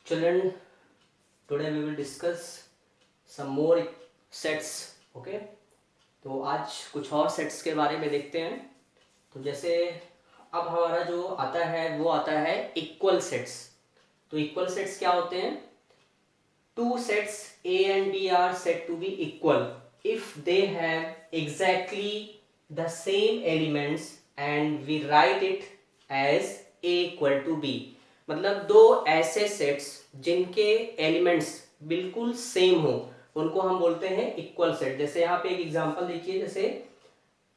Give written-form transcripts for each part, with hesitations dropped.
Children, today we will discuss some more sets. Okay, तो आज कुछ और सेट्स के बारे में देखते हैं. तो जैसे अब हमारा जो आता है वो आता है इक्वल सेट्स. तो इक्वल सेट्स क्या होते हैं? Two sets A and B are said to be equal if they have exactly the same elements and we write it as A equal to B. मतलब दो ऐसे सेट्स जिनके elements बिल्कुल same हो उनको हम बोलते हैं इक्वल सेट. जैसे यहाँ पे एक एग्जांपल देखिए, जैसे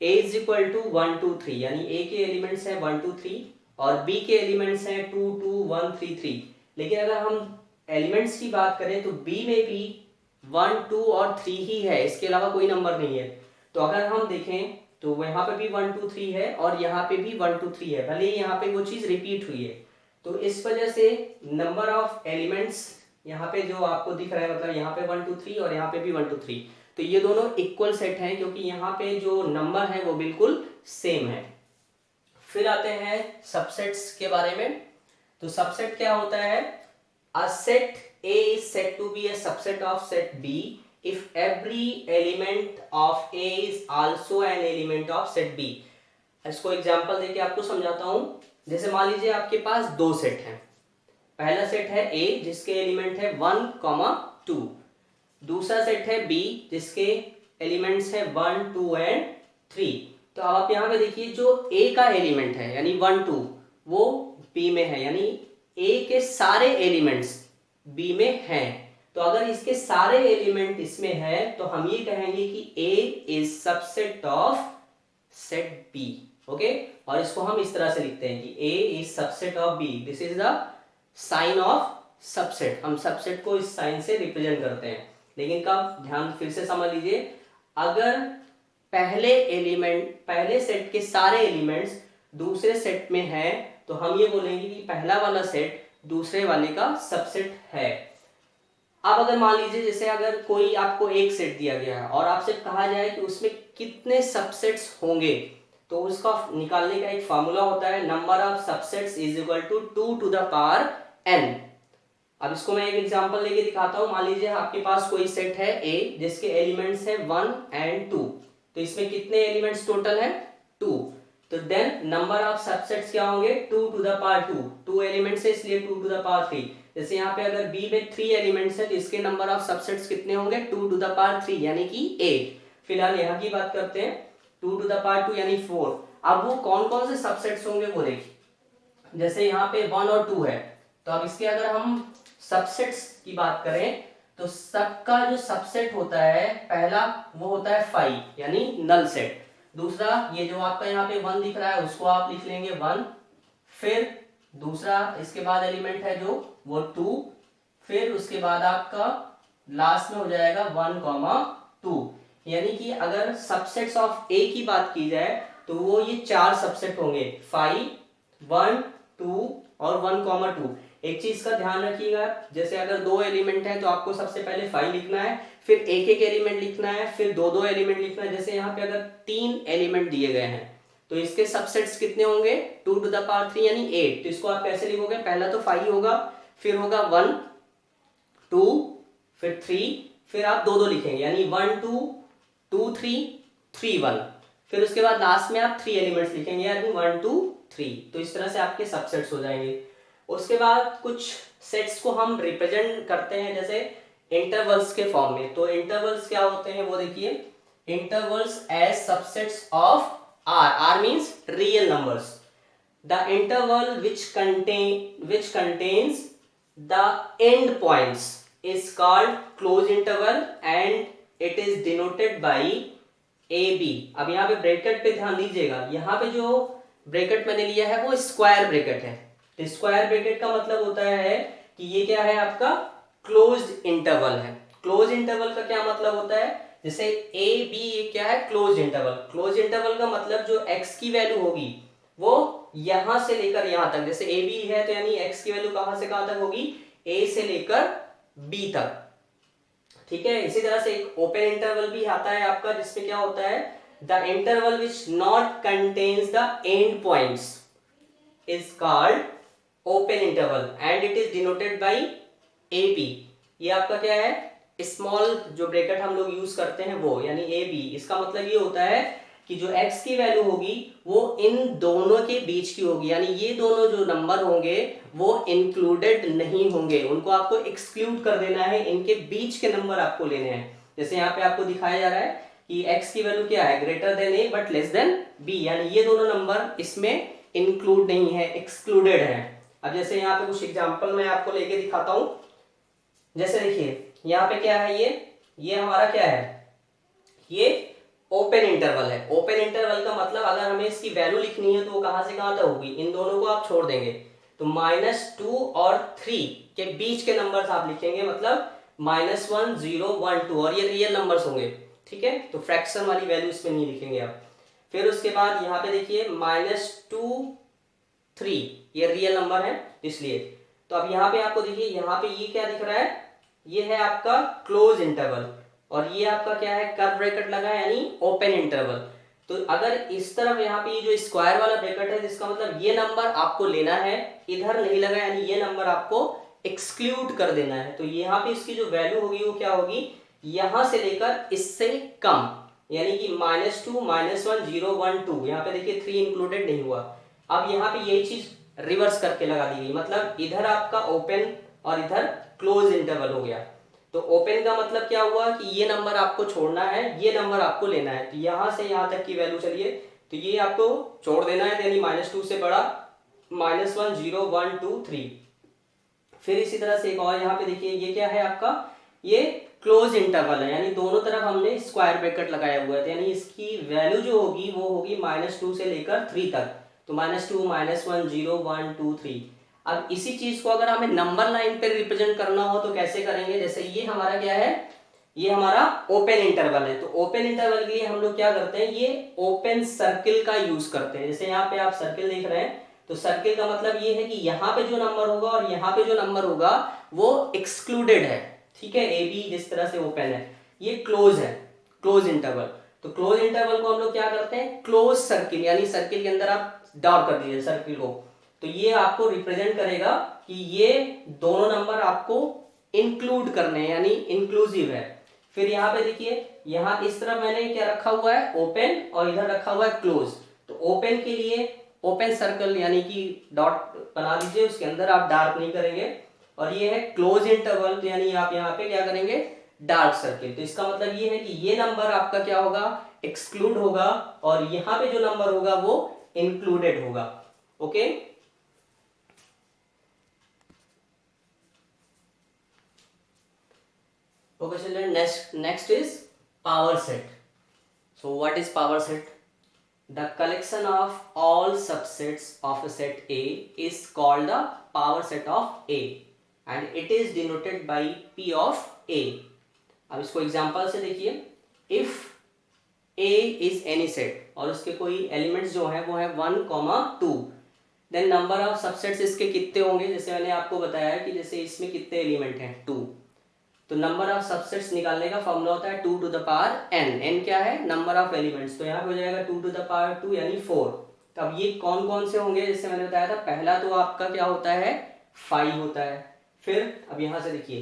a इज इक्वल टू 1 2 3, यानी a के एलिमेंट्स हैं 1 2 3 और b के एलिमेंट्स हैं 2 2 1 3 3. लेकिन अगर हम एलिमेंट्स की बात करें तो b में भी 1 2 और 3 ही है, इसके अलावा कोई नंबर नहीं है. तो अगर हम देखें तो यहाँ पे भी 1 2 3 है और यहाँ पे भी 1 2 3 है, भले ही यहाँ पे वो चीज रिपीट हुई है. तो इस वजह से नंबर ऑफ एलिमेंट्स यहाँ पे जो आपको दिख रहा है, मतलब यहाँ पे 1 2 3 और यहाँ पे भी 1 2 3, तो ये दोनों इक्वल सेट हैं क्योंकि यहाँ पे जो नंबर है वो बिल्कुल सेम है. फिर आते हैं सबसेट्स के बारे में. तो सबसेट क्या होता है? A set A is said to be a subset of set B if every element of A is also an element of set B. इसको एग्जांपल देके आपको समझाता हूं. जैसे मान लीजिए आपके पास दो सेट हैं. पहला सेट है A जिसके एलिमेंट है 1, 2. दूसरा सेट है B जिसके एलिमेंट्स है 1 2 एंड 3. तो अब आप यहाँ पे देखिए, जो A का एलिमेंट है यानी 1 2 वो B में है, यानी A के सारे एलिमेंट्स B में हैं. तो अगर इसके सारे एलिमेंट इसमें है तो हम ये कहेंगे कि A is subset of set B. Okay, और इसको हम इस तरह से लिखते हैं कि A is subset of B. This is the sign of subset. हम सबसेट को इस साइन से रिप्रेजेंट करते हैं. लेकिन कब? ध्यान फिर से समझ लीजिए, अगर पहले सेट के सारे एलिमेंट्स दूसरे सेट में हैं तो हम ये बोलेंगे कि पहला वाला सेट दूसरे वाले का सबसेट है. अब अगर मान लीजिए, जैसे अगर कोई आपको एक सेट दिया गया है और आपसे कहा जाए कि उसमें कितने सबसेट्स होंगे, तो उसका निकालने का एक फार्मूला होता है, number of subsets is equal to 2 to the power n. अब इसको मैं एक एग्जांपल लेके दिखाता हूं. मान लीजिए आपके पास कोई सेट है A जिसके एलिमेंट्स हैं 1 एंड 2. तो इसमें कितने एलिमेंट्स टोटल हैं? 2. तो देन नंबर ऑफ सबसेट्स क्या होंगे? 2 टू द पावर 2. 2 एलिमेंट्स है इसलिए 2 टू द पावर 3. जैसे यहाँ पे अगर B में 3 एलिमेंट्स है तो इसके नंबर ऑफ सबसेट्स कितने होंगे? 2 टू द पावर 3 यानी कि 8. फिलहाल यहाँ की बात करते हैं, 2 टू द पावर 2 यानी 4. अब वो कौन कौन से सबसेट्स होंगे वो देखिए. जैसे यहाँ पे 1 और 2 है, तो अब इसके अगर हम सबसेट्स की बात करें तो सबका जो सबसेट होता है, पहला वो होता है 5 यानी नल सेट. दूसरा ये जो आपका यहाँ पे 1 दिख रहा है उसको आप लिख लेंगे 1. फिर दूसरा इसके बाद एलिमेंट है जो वो 2. फिर उसके बाद आपका लास्ट में हो जाएगा 1, 2. यानी कि अगर सबसेट्स ऑफ A की बात की जाए तो वो ये 4 सबसेट होंगे, 5 1 2 और 1, 2. एक चीज का ध्यान रखिएगा, जैसे अगर दो एलिमेंट है तो आपको सबसे पहले 5 लिखना है, फिर एक एक एलिमेंट लिखना है, फिर दो दो एलिमेंट लिखना है. जैसे यहाँ पे अगर 3 एलिमेंट दिए गए हैं तो इसके सबसेट्स कितने होंगे? 2 टू द पावर 3 यानी 8. तो इसको आप कैसे लिखोगे? पहला तो 5 होगा, फिर होगा 1 2 फिर 3, फिर आप दो दो लिखेंगे यानी 1 2 2 3 3 1. फिर उसके बाद लास्ट में आप 3 एलिमेंट्स लिखेंगे यानी 1 2 3. तो इस तरह से आपके सबसेट्स हो जाएंगे. उसके बाद कुछ सेट्स को हम रिप्रेजेंट करते हैं जैसे इंटरवल्स के फॉर्म में. तो इंटरवल्स क्या होते हैं वो देखिए, intervals as subsets of R. R means real numbers. The interval which contains the end points is called closed interval and it is denoted by AB. अब यहाँ पे ब्रैकेट पे ध्यान दीजिएगा, यहाँ पे जो ब्रैकेट मैंने लिया है वो स्क्वायर ब्रैकेट है. तो स्क्वायर ब्रैकेट का मतलब होता है कि ये क्या है? आपका क्लोज्ड इंटरवल है. क्लोज इंटरवल का क्या मतलब होता है? जैसे ए बी ये क्या है? Close interval. क्लोज इंटरवल का मतलब जो x की वैल्यू होगी वो यहां से लेकर यहां तक, जैसे ए बी है तो यानी x की वैल्यू कहां से कहां तक होगी? a से लेकर b तक. ठीक है. इसी तरह से एक ओपन इंटरवल भी आता है आपका, जिसमें क्या होता है? The interval which not contains the end points is called open interval and it is denoted by A B, ये आपका क्या है, स्मॉल जो ब्रैकेट हम लोग यूज करते हैं वो, यानी ए बी। इसका मतलब ये होता है कि जो x की वैल्यू होगी वो इन दोनों के बीच की होगी, यानी ये दोनों जो नंबर होंगे वो इंक्लूडेड नहीं होंगे, उनको आपको एक्सक्लूड कर देना है, इनके बीच के नंबर आपको लेने हैं। जैसे यहाँ पे आपको दिखाया जा रहा है कि x की वैल्यू क्या है, greater than a but less than b, यानी ये दोनों नंबर इसमें इंक्लूड नहीं है, एक्सक्लूडेड है। अब जैसे यहाँ पे कुछ एग्जांपल मैं आपको लेके दिखाता हूं। जैसे देखिए यहाँ पे क्या है, ये हमारा क्या है, ये ओपन इंटरवल है। ओपन इंटरवल का मतलब अगर हमें इसकी वैल्यू लिखनी है तो वो कहां से कहां तक होगी, इन दोनों को आप छोड़ देंगे तो -2 और 3 के बीच के नंबर्स आप लिखेंगे, मतलब -1 0 1 2, और ये रियल नंबर्स होंगे, ठीक है। तो फ्रैक्शन वाली वैल्यू इसमें नहीं लिखेंगे आप। फिर उसके बाद यहाँ पे देखिए -2 3, ये रियल नंबर है इसलिए। तो अब यहाँ पे आपको देखिए, यहाँ पे ये क्या दिख रहा है, ये है आपका क्लोज इंटरवल, और ये आपका क्या है, कर्व ब्रैकेट लगा है यानी ओपन इंटरवल। तो अगर इस तरफ यहाँ पे ये जो स्क्वायर वाला ब्रैकेट है, जिसका मतलब ये नंबर आपको लेना है, इधर नहीं लगा यानी ये नंबर आपको एक्सक्लूड कर देना है। तो यहाँ पे इसकी जो वैल्यू होगी वो क्या होगी, यहां से लेकर इससे कम, यानी कि -2 -1 0 1 2, यहाँ पे देखिए 3 इंक्लूडेड नहीं हुआ। अब यहाँ पे यही चीज रिवर्स करके लगा दी गई, मतलब इधर आपका ओपन और इधर क्लोज इंटरवल हो गया। तो ओपन का मतलब क्या हुआ कि ये नंबर आपको छोड़ना है, ये नंबर आपको लेना है। तो यहां से यहां तक की वैल्यू चलिए, तो ये आपको छोड़ देना है, यानी -2 से बड़ा -1 0 1 2 3। फिर इसी तरह से एक और यहाँ पे देखिए, ये क्या है आपका, ये क्लोज इंटरवल है, यानी दोनों तरफ हमने स्क्वायर ब्रैकेट लगाया हुआ है, यानी इसकी वैल्यू जो होगी वो होगी -2 से लेकर 3 तक। तो -2 -1 0 1 2 3। अब इसी चीज को अगर हमें नंबर लाइन पे रिप्रेजेंट करना हो तो कैसे करेंगे, जैसे ये हमारा क्या है, ये हमारा ओपन इंटरवल है। तो ओपन इंटरवल के लिए हम लोग क्या करते हैं, ये ओपन सर्किल का यूज करते हैं। जैसे यहाँ पे आप सर्किल देख रहे हैं, तो सर्किल का मतलब ये है कि यहाँ पे जो नंबर होगा और यहाँ पे जो नंबर होगा वो एक्सक्लूडेड है, ठीक है। ए बी जिस तरह से ओपन है, ये क्लोज है, क्लोज इंटरवल। तो क्लोज इंटरवल को हम लोग क्या करते हैं, क्लोज सर्किल, यानी सर्किल के अंदर आप ड्रॉ कर दीजिए सर्किल को, तो ये आपको रिप्रेजेंट करेगा कि ये दोनों नंबर आपको इंक्लूड करने हैं, यानी इंक्लूसिव है। फिर यहाँ पे देखिए, यहाँ इस तरफ मैंने क्या रखा हुआ है, ओपन, और इधर रखा हुआ है क्लोज। तो ओपन के लिए ओपन सर्कल यानी कि डॉट बना दीजिए, उसके अंदर आप डार्क नहीं करेंगे। और ये है क्लोज इंटरवल, तो यानी आप यहाँ पे क्या करेंगे, डार्क सर्किल। तो इसका मतलब ये है कि ये नंबर आपका क्या होगा, एक्सक्लूड होगा, और यहाँ पे जो नंबर होगा वो इंक्लूडेड होगा। Okay, okay children, next is power set. So what is power set? The collection of all subsets of a set A is called the power set of A and it is denoted by P of A. अब इसको example से देखिए, if A is any set और उसके कोई elements जो है वो है 1, 2, देन नंबर ऑफ सबसेट्स इसके कितने होंगे, जैसे मैंने आपको बताया कि जैसे इसमें कितने एलिमेंट हैं 2, तो नंबर ऑफ सबसेट्स निकालने का फॉर्मूला होता है 2 to the power n। n क्या है, नंबर ऑफ एलिमेंट्स, तो यहाँ पे हो जाएगा 2 टू द पावर 2 यानी 4। तो अब ये कौन कौन से होंगे, जैसे मैंने बताया था, पहला तो आपका क्या होता है, 5 होता है। फिर अब यहाँ से देखिए,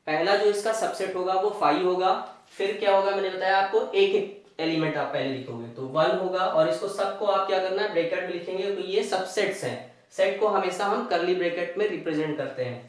पहला जो इसका सबसेट होगा वो 5 होगा। फिर क्या होगा, मैंने बताया आपको, एक एक एलिमेंट आप पहले लिखोगे तो 1 होगा, और इसको सबको आप क्या करना है, ब्रैकेट में लिखेंगे। तो ये सबसेट्स हैं, सेट को हमेशा हम कर्ली ब्रैकेट में रिप्रेजेंट करते हैं।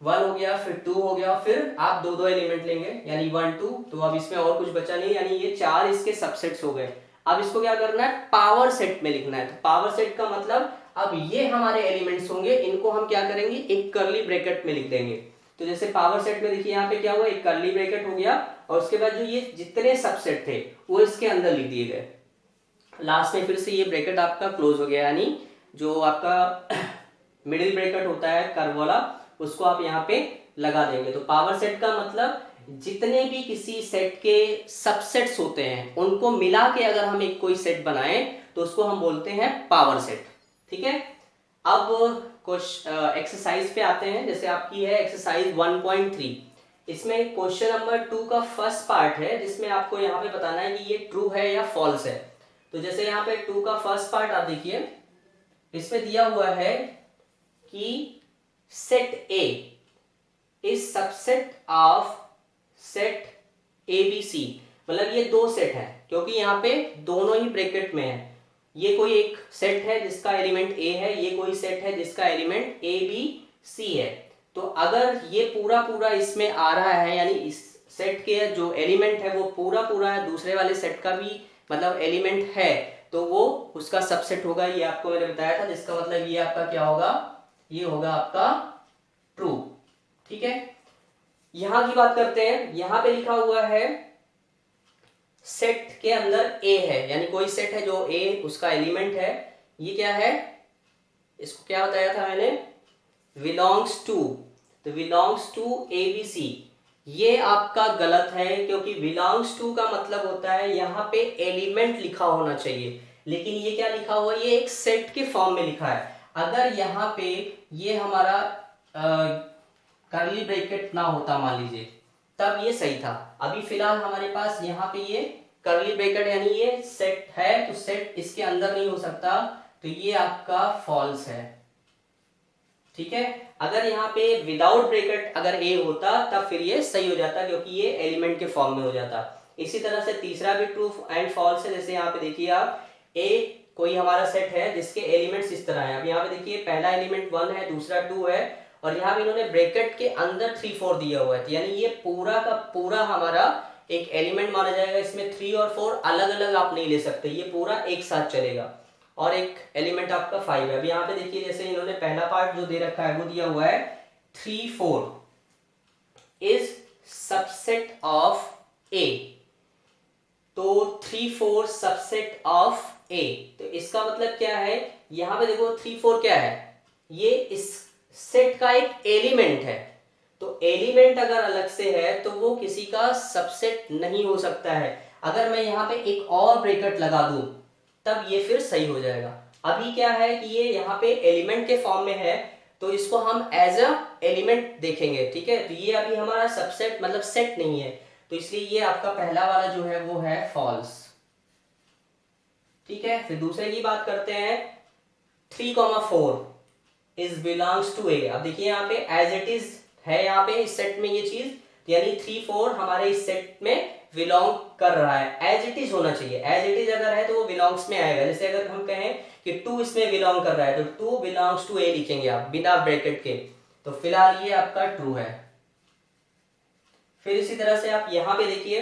1 हो गया, फिर 2 हो गया, फिर आप दो एलिमेंट लेंगे यानी 1 2। तो अब इसमें और कुछ बचा नहीं, यानी ये 4 इसके सबसेट्स हो गए। अब इसको क्या करना है, पावर सेट में लिखना है। तो पावर सेट का मतलब अब ये हमारे एलिमेंट्स होंगे, इनको हम क्या करेंगे, एक कर्ली ब्रैकेट में लिख देंगे। तो जैसे पावर सेट में देखिए, यहाँ पे क्या हुआ, एक कर्ली ब्रैकेट हो गया, और उसके बाद जो ये जितने सबसेट थे वो इसके अंदर लिख दिए गए। लास्ट में फिर से ये ब्रैकेट आपका क्लोज हो गया, यानी जो आपका मिडिल ब्रैकेट होता है कर्व वाला, उसको आप यहाँ पे लगा देंगे। तो पावर सेट का मतलब जितने भी किसी सेट के सबसेट्स होते हैं उनको मिला के अगर हम एक कोई सेट बनाएं तो उसको हम बोलते हैं पावर सेट, ठीक है। अब कुछ एक्सरसाइज पे आते हैं। जैसे आपकी है एक्सरसाइज 1.3, इसमें क्वेश्चन नंबर 2 का फर्स्ट पार्ट है, जिसमें आपको यहाँ पे बताना है कि ये ट्रू है या फॉल्स है। तो जैसे यहाँ पे 2 का फर्स्ट पार्ट आप देखिए, इसमें दिया हुआ है कि set A is subset of set ABC। मतलब ये दो सेट है, क्योंकि यहाँ पे दोनों ही ब्रैकेट में है। ये कोई एक सेट है जिसका एलिमेंट A है, ये कोई सेट है जिसका एलिमेंट ABC है। तो अगर ये पूरा पूरा इसमें आ रहा है, यानी इस सेट के जो एलिमेंट है वो पूरा पूरा है, दूसरे वाले सेट का भी मतलब एलिमेंट है, तो वो उसका सबसेट होगा। ये आपको मैंने बताया था, जिसका मतलब ये आपका क्या होगा, ये होगा आपका ट्रू। ठीक है, यहां की बात करते हैं। यहां पे लिखा हुआ है सेट के अंदर A है, यानी कोई सेट है जो A उसका एलिमेंट है। ये क्या है, इसको क्या बताया था मैंने, बिलोंग्स टू। तो बिलोंग्स टू ABC। ये आपका गलत है, क्योंकि बिलोंग्स टू का मतलब होता है यहाँ पे एलिमेंट लिखा होना चाहिए, लेकिन ये क्या लिखा हुआ है, ये एक सेट के फॉर्म में लिखा है। अगर यहाँ पे ये हमारा कर्ली ब्रैकेट ना होता मान लीजिए, तब ये सही था। अभी फिलहाल हमारे पास यहाँ पे ये कर्ली ब्रैकेट यानी ये सेट है, तो सेट इसके अंदर नहीं हो सकता, तो ये आपका फॉल्स है। ठीक है, अगर यहाँ पे विदाउट ब्रैकेट अगर A होता तब फिर ये सही हो जाता, क्योंकि ये एलिमेंट के फॉर्म में हो जाता। इसी तरह से तीसरा भी ट्रू एंड फॉल्स है। जैसे यहाँ पे देखिए आप, A कोई हमारा सेट है जिसके एलिमेंट्स इस तरह है। अब यहाँ पे देखिए पहला एलिमेंट 1 है, दूसरा 2 है, और यहाँ पे इन्होंने ब्रैकेट के अंदर 3 4 दिया हुआ है, तो यानी ये पूरा का पूरा हमारा एक एलिमेंट माना जाएगा। इसमें 3 और 4 अलग अलग आप नहीं ले सकते, ये पूरा एक साथ चलेगा। और एक एलिमेंट आपका 5 है। अब यहाँ पे देखिए, जैसे इन्होंने पहला पार्ट जो दे रखा है वो दिया हुआ है 3 4 इज सबसेट ऑफ A। तो 3 4 सबसेट ऑफ A, तो इसका मतलब क्या है, यहाँ पे देखो 3 4 क्या है, ये इस सेट का एक एलिमेंट है। तो एलिमेंट अगर अलग से है तो वो किसी का सबसेट नहीं हो सकता है। अगर मैं यहाँ पे एक और ब्रैकेट लगा दूं तब ये फिर सही हो जाएगा। अभी क्या है कि ये यहाँ पे एलिमेंट के फॉर्म में है, तो इसको हम एज अ एलिमेंट देखेंगे। ठीक है, तो ये अभी हमारा सबसेट मतलब सेट नहीं है, तो इसलिए ये आपका पहला वाला जो है वो है फॉल्स। ठीक है, फिर दूसरे की बात करते हैं। 3 4 इज बिलोंग्स टू A। अब देखिए यहाँ पे एज इट इज है, यहाँ पे इस सेट में ये चीज, यानी 3 4 हमारे इस सेट में बिलोंग कर रहा है। एज इट इज होना चाहिए, एज इट इज अगर है तो वो बिलोंग्स में आएगा। जैसे अगर हम कहें कि 2 इसमें बिलोंग कर रहा है, तो 2 बिलोंग्स टू A लिखेंगे आप बिना ब्रैकेट के, तो फिलहाल ये आपका ट्रू है। फिर इसी तरह से आप यहाँ पे देखिए,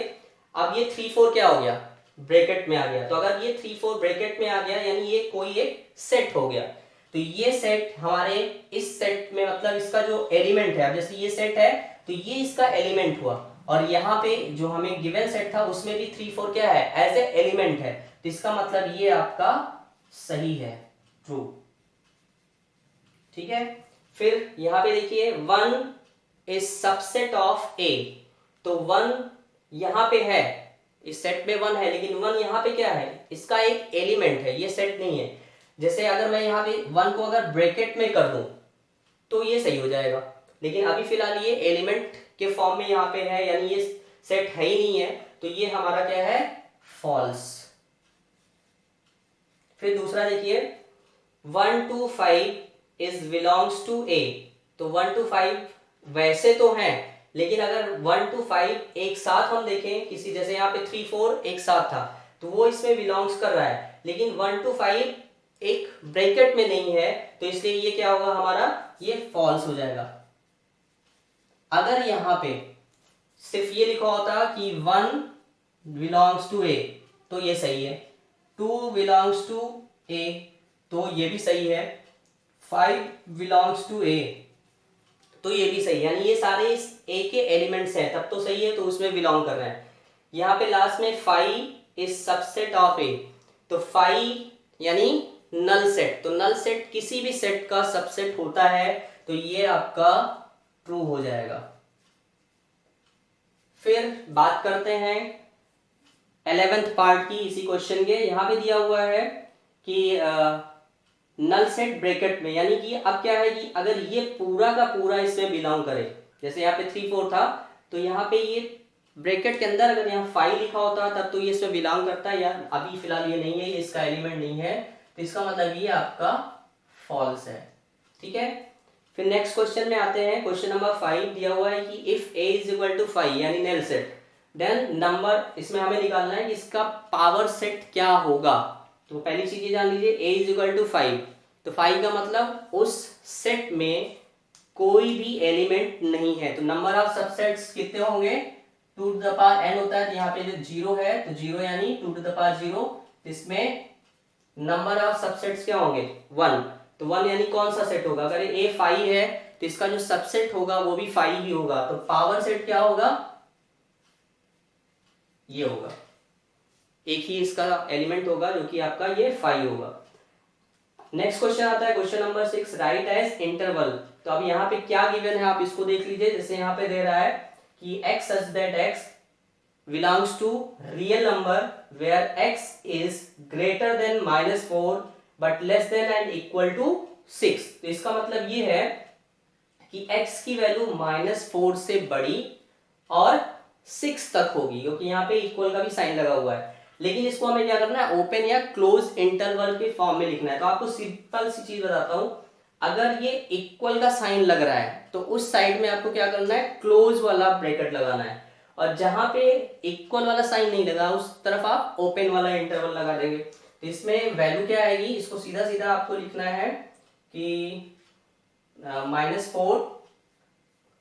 अब ये 3 4 क्या हो गया, ब्रैकेट में आ गया। तो अगर ये 3 4 ब्रैकेट में आ गया, यानी ये कोई एक सेट हो गया। तो ये सेट हमारे इस सेट में मतलब इसका जो एलिमेंट है, अब जैसे ये सेट है तो ये इसका एलिमेंट हुआ, और यहाँ पे जो हमें गिवन सेट था उसमें भी 3 4 क्या है, एज ए एलिमेंट है। तो इसका मतलब ये आपका सही है, ट्रू। ठीक है, फिर यहाँ पे देखिए 1 इज सबसेट ऑफ A। तो 1 यहाँ पे है, इस सेट में 1 है, लेकिन 1 यहाँ पे क्या है, इसका एक एलिमेंट है, ये सेट नहीं है। जैसे अगर मैं यहाँ पे 1 को अगर ब्रैकेट में कर दूं तो ये सही हो जाएगा, लेकिन अभी फिलहाल ये एलिमेंट के फॉर्म में यहाँ पे है, यानी ये सेट है ही नहीं है, तो ये हमारा क्या है, फॉल्स। फिर दूसरा देखिए 1 2 5 इज बिलोंग्स टू A। तो 1 2 5 वैसे तो हैं, लेकिन अगर 1 2 5 एक साथ हम देखें किसी, जैसे यहाँ पे 3 4 एक साथ था तो वो इसमें बिलोंग्स कर रहा है, लेकिन 1 2 5 एक ब्रैकेट में नहीं है, तो इसलिए ये क्या होगा हमारा, ये फॉल्स हो जाएगा। अगर यहाँ पे सिर्फ ये लिखा होता कि 1 बिलोंग्स टू A तो ये सही है, 2 बिलोंग्स टू A तो ये भी सही है, 5 बिलोंग्स टू A तो ये भी सही है, यानी ये सारे इस A के एलिमेंट्स हैं, तब तो सही है, तो उसमें बिलोंग कर रहे हैं। यहाँ पे लास्ट में 5 इज सबसेट ऑफ A। तो 5 यानी नल सेट, तो नल सेट किसी भी सेट का सबसेट होता है, तो ये आपका ट्रू हो जाएगा। फिर बात करते हैं 11th पार्ट की इसी क्वेश्चन के। यहां पे दिया हुआ है कि नल सेट ब्रैकेट में, यानी कि अब क्या है कि अगर ये पूरा का पूरा इसमें बिलोंग करे, जैसे यहाँ पे 3 4 था, तो यहाँ पे ये ब्रैकेट के अंदर अगर यहाँ 5 लिखा होता तब तो ये इसमें बिलोंग करता है, या अभी फिलहाल ये नहीं है, ये इसका एलिमेंट नहीं है, तो इसका मतलब ये आपका फॉल्स है। ठीक है, फिर नेक्स्ट क्वेश्चन में आते हैं, क्वेश्चन नंबर 5 दिया हुआ है कि if a is equal to 5 यानी नेल सेट, देन नंबर, इसमें हमें निकालना है कि इसका पावर सेट क्या होगा। तो पहली चीज ये जान लीजिए, a इज इक्वल टू 5, तो 5 का मतलब उस सेट में कोई भी एलिमेंट नहीं है, तो नंबर ऑफ सबसेट्स कितने होंगे, 2 टू द पावर n होता है, तो यहाँ पे जो 0 है तो 0 यानी 2 टू द पावर 0, इसमें नंबर ऑफ सबसेट्स क्या होंगे 1, तो 1 यानी कौन सा सेट होगा, अगर ए 5 है तो इसका जो सबसेट होगा वो भी 5 ही होगा, तो पावर सेट क्या होगा, ये होगा, एक ही इसका एलिमेंट होगा जो कि आपका ये 5 होगा। नेक्स्ट क्वेश्चन आता है question number 6, write as interval. तो अब यहाँ पे क्या गिवन है आप इसको देख लीजिए, जैसे यहाँ पे दे रहा है कि x such that x belongs to real number where x is greater than -4 but less than and equal to 6। तो इसका मतलब ये है कि x की वैल्यू -4 से बड़ी और 6 तक होगी, क्योंकि यहाँ पे इक्वल का भी साइन लगा हुआ है, लेकिन इसको हमें क्या करना है, ओपन या क्लोज इंटरवल के फॉर्म में लिखना है। तो आपको सिंपल सी चीज बताता हूं, अगर ये इक्वल का साइन लग रहा है तो उस साइड में आपको क्या करना है, क्लोज वाला ब्रैकेट लगाना है, और जहां पे इक्वल वाला साइन नहीं लगा उस तरफ आप ओपन वाला इंटरवल लगा देंगे। तो इसमें वैल्यू क्या आएगी, इसको सीधा सीधा आपको लिखना है कि -4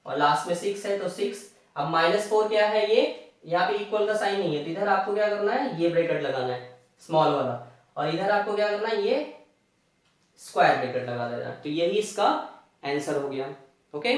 और लास्ट में 6 है तो 6। अब -4 क्या है, ये यहाँ पे इक्वल का साइन नहीं है, तो इधर आपको क्या करना है, ये ब्रैकेट लगाना है स्मॉल वाला, और इधर आपको क्या करना है, ये स्क्वायर ब्रैकेट लगा देना है। तो यही इसका आंसर हो गया। ओके।